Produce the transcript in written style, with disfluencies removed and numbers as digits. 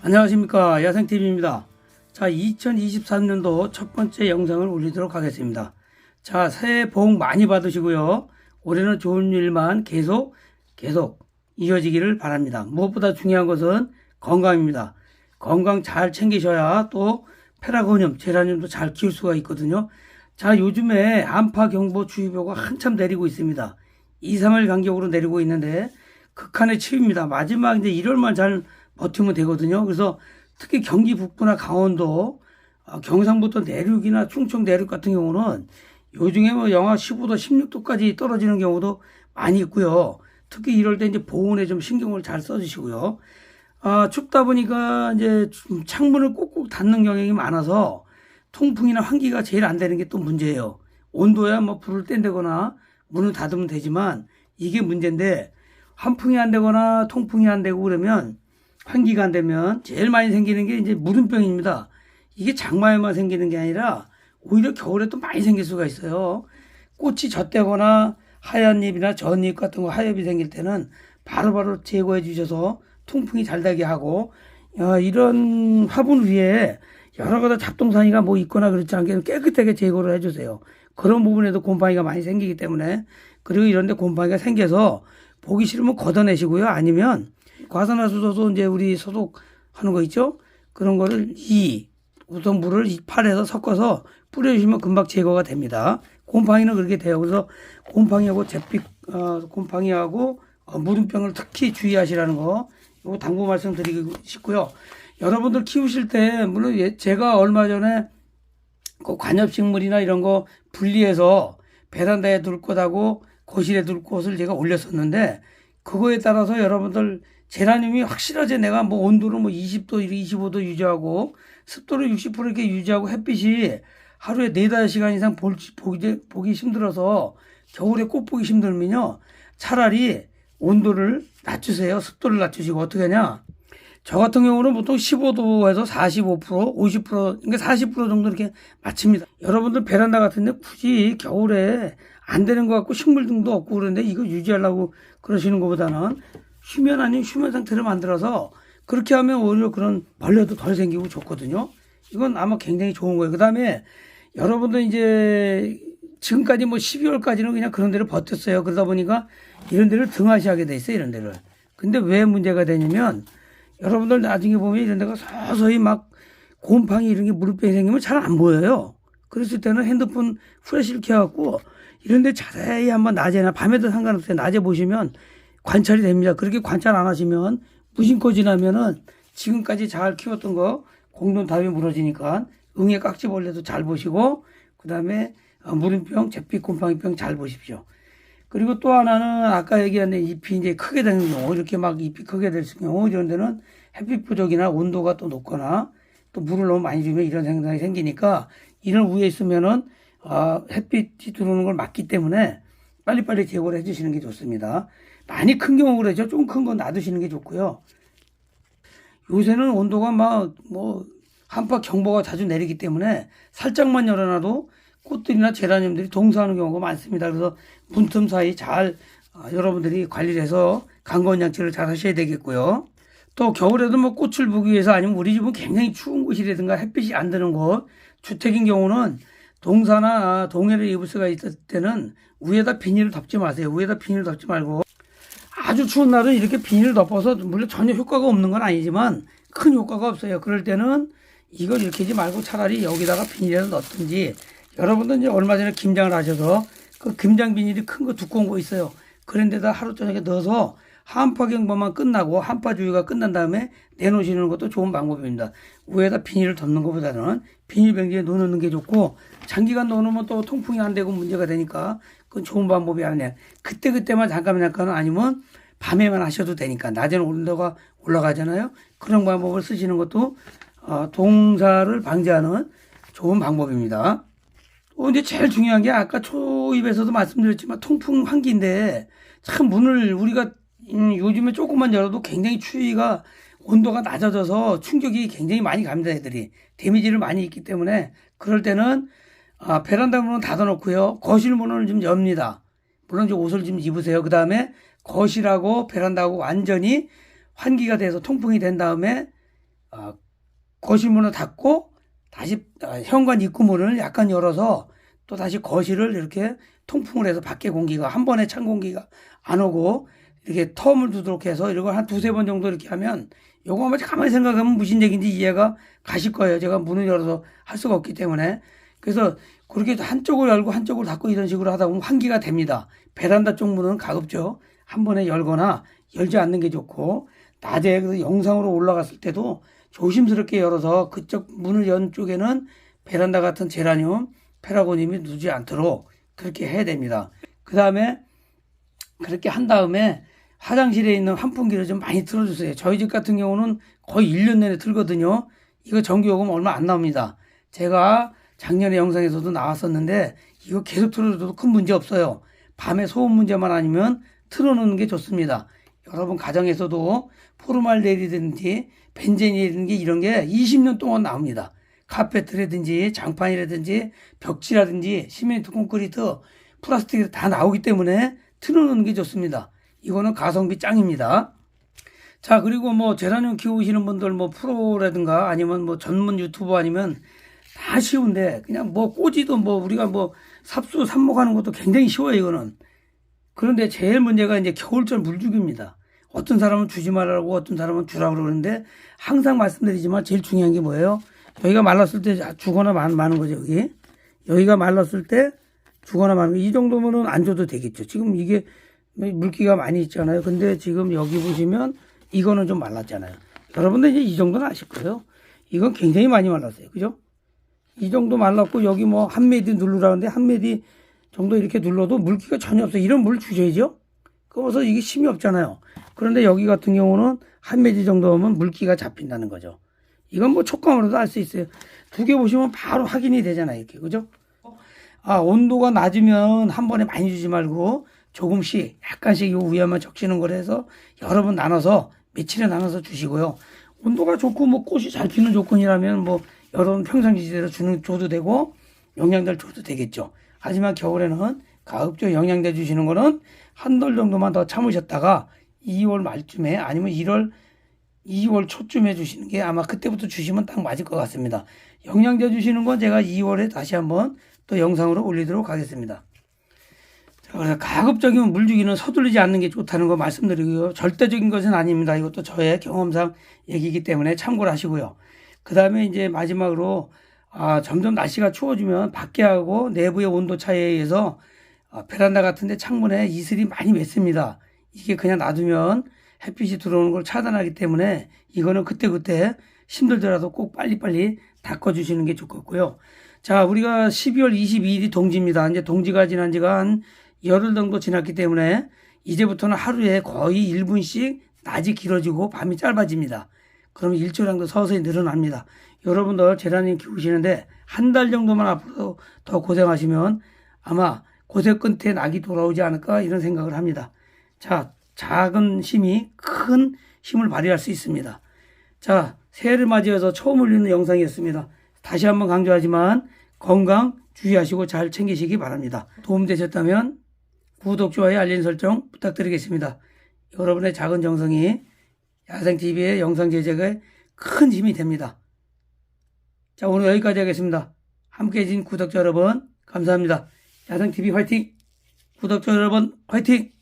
안녕하십니까, 야생TV입니다. 자, 2023년도 첫 번째 영상을 올리도록 하겠습니다. 자, 새해 복 많이 받으시고요. 올해는 좋은 일만 계속 이어지기를 바랍니다. 무엇보다 중요한 것은 건강입니다. 건강 잘 챙기셔야 또 페라고늄, 제라늄도 잘 키울 수가 있거든요. 자, 요즘에 한파경보주의보가 한참 내리고 있습니다. 2, 3일 간격으로 내리고 있는데 극한의 추위입니다. 마지막 이제 1월만 잘 버티면 되거든요. 그래서 특히 경기 북부나 강원도, 경상부터 내륙이나 충청 내륙 같은 경우는 요즘에 뭐 영하 15도, 16도까지 떨어지는 경우도 많이 있고요. 특히 이럴 때 이제 보온에 좀 신경을 잘 써주시고요. 춥다 보니까 이제 창문을 꼭꼭 닫는 경향이 많아서 통풍이나 환기가 제일 안 되는 게 또 문제예요. 온도야 뭐 불을 뗀다거나 문을 닫으면 되지만 이게 문제인데, 환풍이 안 되거나 통풍이 안 되고 그러면, 환기가 안 되면 제일 많이 생기는 게 이제 무름병입니다. 이게 장마에만 생기는 게 아니라 오히려 겨울에 또 많이 생길 수가 있어요. 꽃이 젖대거나 하얀 잎이나 전잎 같은 거 하엽이 생길 때는 바로바로 제거해 주셔서 통풍이 잘 되게 하고, 이런 화분 위에 여러 가지 잡동사니가 뭐 있거나 그렇지 않게 깨끗하게 제거를 해주세요. 그런 부분에도 곰팡이가 많이 생기기 때문에. 그리고 이런데 곰팡이가 생겨서 보기 싫으면 걷어내시고요. 아니면 과산화수소도 이제 우리 소독하는 거 있죠? 그런 거를 우선 물을 8에서 섞어서 뿌려주시면 금방 제거가 됩니다. 곰팡이는 그렇게 돼요. 그래서 곰팡이하고 곰팡이하고 무름병을 특히 주의하시라는 거, 이거 당부 말씀드리고 싶고요. 여러분들 키우실 때 물론 제가 얼마 전에 그 관엽식물이나 이런 거 분리해서 베란다에 둘 것하고 거실에 둘 곳을 제가 올렸었는데, 그거에 따라서 여러분들 제라늄이 확실하게 내가 뭐 온도를 뭐 20도, 25도 유지하고 습도를 60% 이렇게 유지하고 햇빛이 하루에 4-5시간 이상 보기 힘들어서 겨울에 꽃 보기 힘들면요, 차라리 온도를 낮추세요. 습도를 낮추시고. 어떻게 하냐? 저 같은 경우는 보통 15도에서 45%, 50%, 그러니까 40% 정도 이렇게 맞춥니다. 여러분들 베란다 같은데 굳이 겨울에 안 되는 것 같고 식물 등도 없고 그런데 이거 유지하려고 그러시는 것보다는 휴면 아닌 휴면 상태를 만들어서 그렇게 하면 오히려 그런 벌레도 덜 생기고 좋거든요. 이건 아마 굉장히 좋은 거예요. 그 다음에 여러분들 이제 지금까지 뭐 12월까지는 그냥 그런 데를 버텼어요. 그러다 보니까 이런 데를 등하시하게 돼 있어요. 이런 데를. 근데 왜 문제가 되냐면, 여러분들 나중에 보면 이런 데가 서서히 막 곰팡이 이런 게 무릎병이 생기면 잘 안 보여요. 그랬을 때는 핸드폰 후레쉬를 켜갖고 이런 데 자세히 한번 낮에나 밤에도 상관없어요. 낮에 보시면 관찰이 됩니다. 그렇게 관찰 안 하시면 무심코 지나면은 지금까지 잘 키웠던 거 공동 답이 무너지니까 응애 깍지벌레도 잘 보시고, 그 다음에 무름병, 잿빛 곰팡이병 잘 보십시오. 그리고 또 하나는 아까 얘기한 잎이 이제 크게 되는 경우, 이렇게 막 잎이 크게 될 경우, 이런 데는 햇빛 부족이나 온도가 또 높거나 또 물을 너무 많이 주면 이런 현상이 생기니까, 이런 위에 있으면은 햇빛이 들어오는 걸 막기 때문에 빨리빨리 제거를 해주시는 게 좋습니다. 많이 큰 경우 그러죠. 좀 큰 건 놔두시는 게 좋고요. 요새는 온도가 뭐 한파 경보가 자주 내리기 때문에 살짝만 열어놔도 꽃들이나 제라늄들이 동사하는 경우가 많습니다. 그래서 문틈 사이 잘 여러분들이 관리를 해서 강건 양치를 잘 하셔야 되겠고요. 또 겨울에도 뭐 꽃을 보기 위해서, 아니면 우리 집은 굉장히 추운 곳이라든가 햇빛이 안 드는 곳, 주택인 경우는 동사나 동해를 입을 수가 있을 때는 위에다 비닐을 덮지 마세요. 위에다 비닐을 덮지 말고, 아주 추운 날은 이렇게 비닐을 덮어서, 물론 전혀 효과가 없는 건 아니지만 큰 효과가 없어요. 그럴 때는 이걸 이렇게 하지 말고 차라리 여기다가 비닐을 넣든지, 여러분들 이제 얼마 전에 김장을 하셔서 그 김장 비닐이 큰 거 두꺼운 거 있어요. 그런 데다 하루 저녁에 넣어서 한파경보만 끝나고 한파주의가 끝난 다음에 내놓으시는 것도 좋은 방법입니다. 위에다 비닐을 덮는 것보다는 비닐병지에 넣어놓는 게 좋고, 장기간 넣어놓으면 또 통풍이 안 되고 문제가 되니까 그건 좋은 방법이 아니에요. 그때그때만 잠깐은, 아니면 밤에만 하셔도 되니까, 낮에는 온도가 올라가잖아요. 그런 방법을 쓰시는 것도 동사를 방지하는 좋은 방법입니다. 이제 제일 중요한 게 아까 초입에서도 말씀드렸지만 통풍 환기인데, 참 문을 우리가 요즘에 조금만 열어도 굉장히 추위가, 온도가 낮아져서 충격이 굉장히 많이 갑니다. 애들이 데미지를 많이 입기 때문에, 그럴 때는 베란다 문은 닫아놓고요, 거실 문을 좀 엽니다. 물론 이제 옷을 좀 입으세요. 그 다음에 거실하고 베란다하고 완전히 환기가 돼서 통풍이 된 다음에 어, 거실 문을 닫고 다시 현관 입구 문을 약간 열어서 또 다시 거실을 이렇게 통풍을 해서 밖에 공기가 한 번에 찬 공기가 안 오고 이렇게 텀을 두도록 해서 이걸 한 두세 번 정도 이렇게 하면 요거 한번 가만히 생각하면 무슨 얘기인지 이해가 가실 거예요. 제가 문을 열어서 할 수가 없기 때문에. 그래서 그렇게 한쪽을 열고 한쪽을 닫고 이런 식으로 하다 보면 환기가 됩니다. 베란다 쪽 문은 가급적 한 번에 열거나 열지 않는 게 좋고, 낮에 그 영상으로 올라갔을 때도 조심스럽게 열어서 그쪽 문을 연 쪽에는 베란다 같은 제라늄, 페라고님이 누지 않도록 그렇게 해야 됩니다. 그 다음에 그렇게 한 다음에 화장실에 있는 환풍기를 좀 많이 틀어주세요. 저희 집 같은 경우는 거의 1년 내내 틀거든요. 이거 전기요금 얼마 안 나옵니다. 제가 작년에 영상에서도 나왔었는데 이거 계속 틀어줘도 큰 문제 없어요. 밤에 소음 문제만 아니면 틀어놓는 게 좋습니다. 여러분 가정에서도 포르말데히드든지 벤젠이라든지 이런 게 20년 동안 나옵니다. 카페트라든지 장판이라든지 벽지라든지 시멘트 콘크리트 플라스틱이 다 나오기 때문에 틀어놓는 게 좋습니다. 이거는 가성비 짱입니다. 자, 그리고 뭐 제라늄 키우시는 분들 뭐 프로라든가 아니면 뭐 전문 유튜버 아니면 다 쉬운데 그냥 뭐 꼬지도 뭐 우리가 뭐 삽수 삽목하는 것도 굉장히 쉬워요. 이거는. 그런데 제일 문제가 이제 겨울철 물주기입니다. 어떤 사람은 주지 말라고 어떤 사람은 주라고 그러는데 항상 말씀드리지만 제일 중요한 게 뭐예요? 여기가 말랐을 때 주거나 마는 거죠. 여기가 말랐을 때 주거나 마는 거. 이 정도면은 안 줘도 되겠죠. 지금 이게 물기가 많이 있잖아요. 근데 지금 여기 보시면 이거는 좀 말랐잖아요. 여러분들 이제 이 정도는 아실 거예요. 이건 굉장히 많이 말랐어요. 그죠? 이 정도 말랐고 여기 뭐 한 메디 누르라는데 한 메디 정도 이렇게 눌러도 물기가 전혀 없어요. 이런 물 주셔야죠. 그래서 이게 힘이 없잖아요. 그런데 여기 같은 경우는 한 메디 정도 오면 물기가 잡힌다는 거죠. 이건 뭐 촉감으로도 알 수 있어요. 두 개 보시면 바로 확인이 되잖아요. 이렇게. 그죠? 온도가 낮으면 한 번에 많이 주지 말고 조금씩 약간씩 요 위에만 적시는 걸 해서 여러 번 나눠서 며칠에 나눠서 주시고요. 온도가 좋고 뭐 꽃이 잘 피는 조건이라면 뭐 여러 번 평상시대로 줘도 되고 영양제를 줘도 되겠죠. 하지만 겨울에는 가급적 영양제 주시는 거는 한 달 정도만 더 참으셨다가 2월 말쯤에 아니면 2월 초쯤에 주시는 게 아마 그때부터 주시면 딱 맞을 것 같습니다. 영양제 주시는 건 제가 2월에 다시 한번 또 영상으로 올리도록 하겠습니다. 자, 그래서 가급적이면 물 주기는 서두르지 않는 게 좋다는 거 말씀드리고요. 절대적인 것은 아닙니다. 이것도 저의 경험상 얘기이기 때문에 참고를 하시고요. 그 다음에 이제 마지막으로 점점 날씨가 추워지면 밖에하고 내부의 온도 차이에 의해서 베란다 같은데 창문에 이슬이 많이 맺습니다. 이게 그냥 놔두면 햇빛이 들어오는 걸 차단하기 때문에 이거는 그때그때 힘들더라도 꼭 빨리빨리 닦아주시는 게 좋겠고요. 자, 우리가 12월 22일이 동지입니다. 이제 동지가 지난 지가 한 열흘 정도 지났기 때문에 이제부터는 하루에 거의 1분씩 낮이 길어지고 밤이 짧아집니다. 그러면 일조량도 서서히 늘어납니다. 여러분들 제라늄 키우시는데 한 달 정도만 앞으로 더 고생하시면 아마 고생 끝에 낙이 돌아오지 않을까 이런 생각을 합니다. 자, 작은 힘이 큰 힘을 발휘할 수 있습니다. 자, 새해를 맞이해서 처음 올리는 영상이었습니다. 다시 한번 강조하지만 건강 주의하시고 잘 챙기시기 바랍니다. 도움되셨다면 구독, 좋아요, 알림 설정 부탁드리겠습니다. 여러분의 작은 정성이 야생TV의 영상 제작에 큰 힘이 됩니다. 자, 오늘 여기까지 하겠습니다. 함께 해주신 구독자 여러분 감사합니다. 야생TV 화이팅! 구독자 여러분 화이팅!